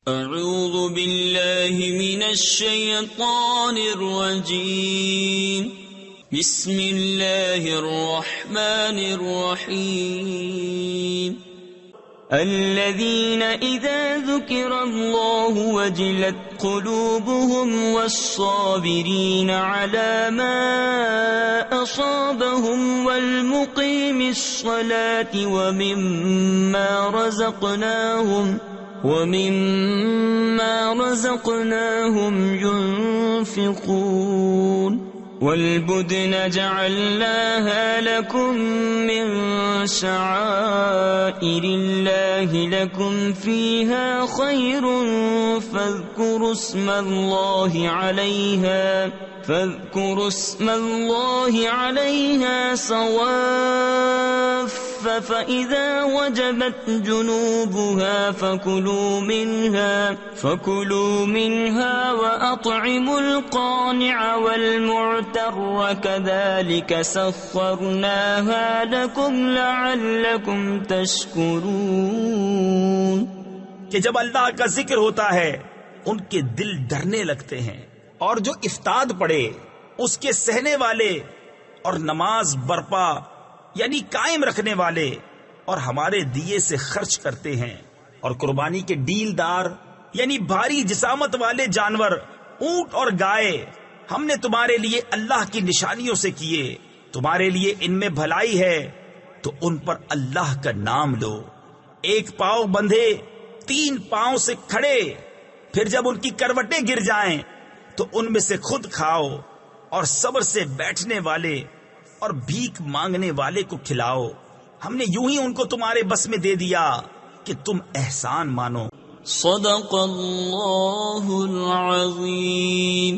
اعوذ باللہ من الشیطان الرجیم بسم اللہ الرحمن الرحیم الذين إذا ذكر الله وجلت قلوبهم والصابرين على ما أصابهم والمقيم الصلاة ومما رزقناهم ينفقون والبدن جعلناها لكم من شعائر الله لكم فيها خير فاذكروا اسم الله عليها صواف فإذا وجبت جنوبها فكلوا منها وأطعموا القانع والمعتر كذلك سخرناها لكم لعلكم تشكرون. کہ جب اللہ کا ذکر ہوتا ہے ان کے دل ڈرنے لگتے ہیں، اور جو افتاد پڑے اس کے سہنے والے اور نماز برپا یعنی قائم رکھنے والے اور ہمارے دیے سے خرچ کرتے ہیں، اور قربانی کے ڈیل دار یعنی بھاری جسامت والے جانور اونٹ اور گائے ہم نے تمہارے لیے اللہ کی نشانیوں سے کیے، تمہارے لیے ان میں بھلائی ہے تو ان پر اللہ کا نام لو. ایک پاؤں بندھے 3 پاؤں سے کھڑے، پھر جب ان کی کروٹیں گر جائیں تو ان میں سے خود کھاؤ، اور صبر سے بیٹھنے والے اور بھیک مانگنے والے کو کھلاؤ. ہم نے یوں ہی ان کو تمہارے بس میں دے دیا کہ تم احسان مانو. صدق اللہ العظیم.